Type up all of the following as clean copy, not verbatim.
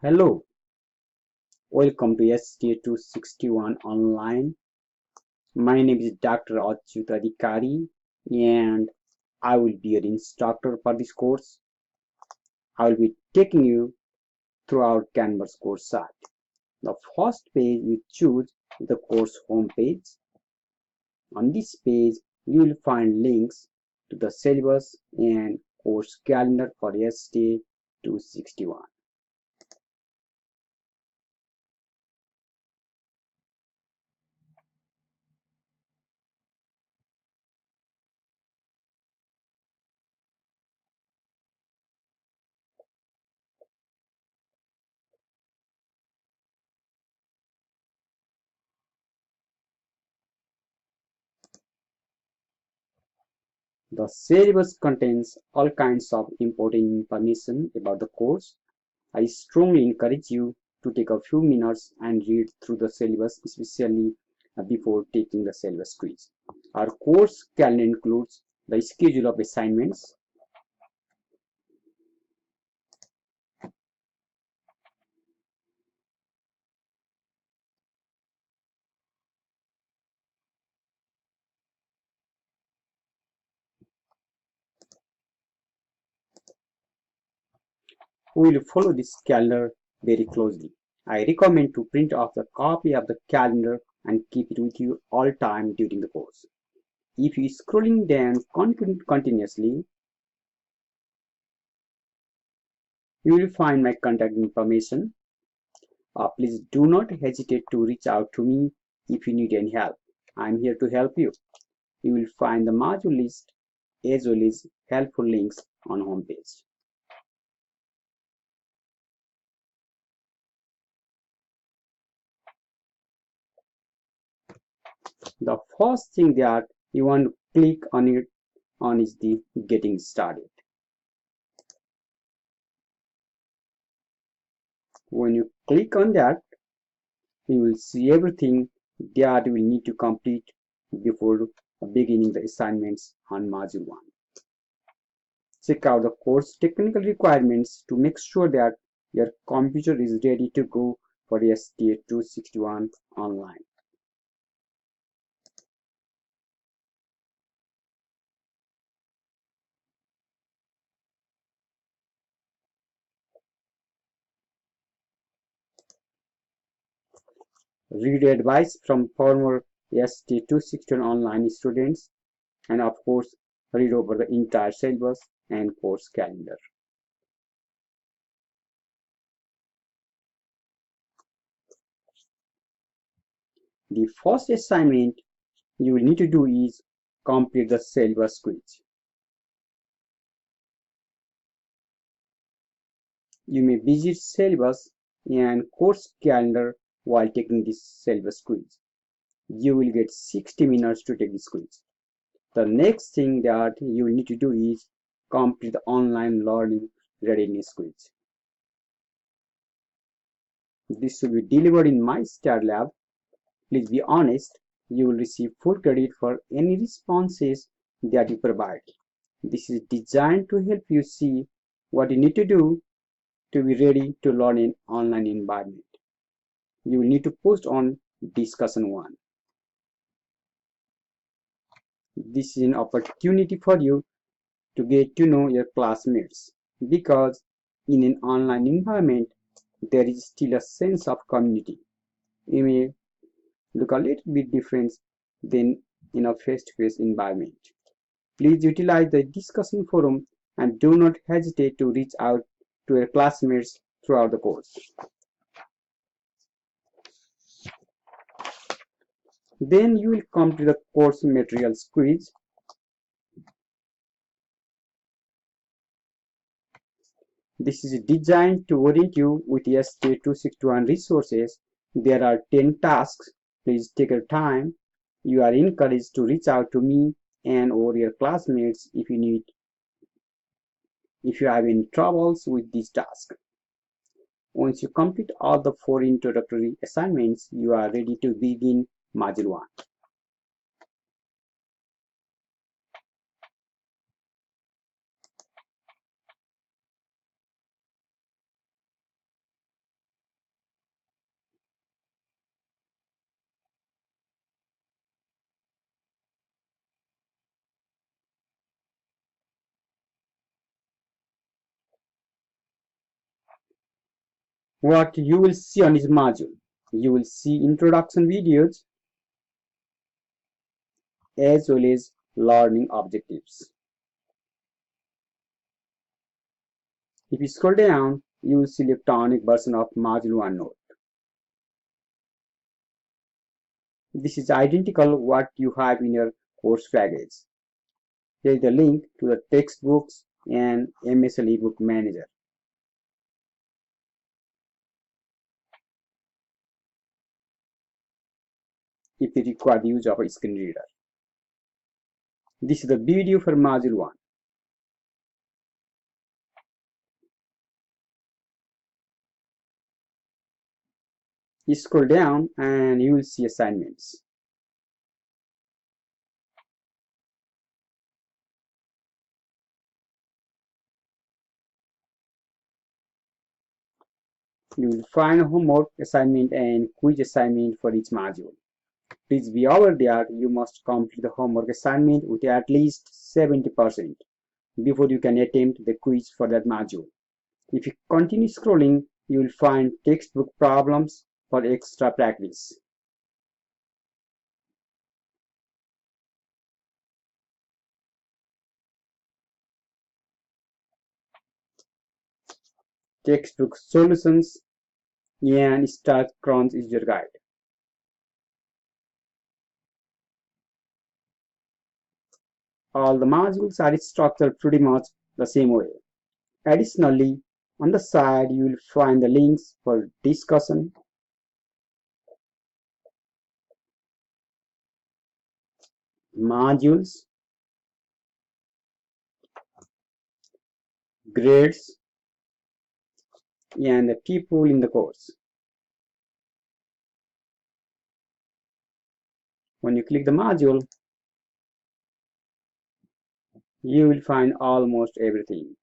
Hello, welcome to STA261 Online. My name is Dr. Achyut Adhikari and I will be your instructor for this course. I will be taking you through our Canvas course site. The first page you choose is the course home page. On this page, you will find links to the syllabus and course calendar for STA261. The syllabus contains all kinds of important information about the course. I strongly encourage you to take a few minutes and read through the syllabus, especially before taking the syllabus quiz. Our course calendar includes the schedule of assignments. We will follow this calendar very closely. I recommend to print off the copy of the calendar and keep it with you all time during the course. If you are scrolling down continuously, you will find my contact information. Please do not hesitate to reach out to me if you need any help. I am here to help you. You will find the module list as well as helpful links on homepage. The first thing that you want to click on is the getting started. When you click on that, you will see everything that you will need to complete before beginning the assignments on module 1. Check out the course technical requirements to make sure that your computer is ready to go for the STA261 online. Read advice from former ST261 online students, and of course, read over the entire syllabus and course calendar. The first assignment you will need to do is complete the syllabus quiz. You may visit syllabus and course calendar while taking this syllabus quiz. You will get 60 minutes to take this quiz. The next thing that you will need to do is complete the online learning readiness quiz. This will be delivered in my star lab. Please be honest, you will receive full credit for any responses that you provide. This is designed to help you see what you need to do to be ready to learn in online environment. You will need to post on discussion 1. This is an opportunity for you to get to know your classmates because in an online environment there is still a sense of community. You may look a little bit different than in a face-to-face environment. Please utilize the discussion forum and do not hesitate to reach out to your classmates throughout the course. Then you will come to the course materials quiz. This is designed to orient you with STA261 resources. There are 10 tasks. Please take your time. You are encouraged to reach out to me and or your classmates if you have any troubles with this task. Once you complete all the 4 introductory assignments, you are ready to begin Module 1. What you will see on this module, you will see introduction videos as well as learning objectives. If you scroll down, you will see electronic version of module 1 note. This is identical what you have in your course package. Here is the link to the textbooks and MSL ebook manager. If you require the use of a screen reader. This is the video for module 1. You scroll down and you will see assignments. You will find homework assignment and quiz assignment for each module. Please be aware that you must complete the homework assignment with at least 70% before you can attempt the quiz for that module. If you continue scrolling, you will find textbook problems for extra practice. Textbook solutions and Start Crunch is your guide. All the modules are structured pretty much the same way. Additionally, on the side you will find the links for discussion, modules, grades, and the people in the course. When you click the module, you will find almost everything.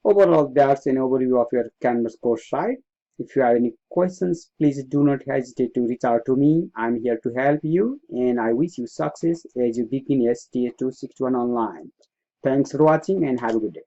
Overall, that's an overview of your Canvas course site. If you have any questions, please do not hesitate to reach out to me. I'm here to help you, and I wish you success as you begin STA 261 online. Thanks for watching and have a good day.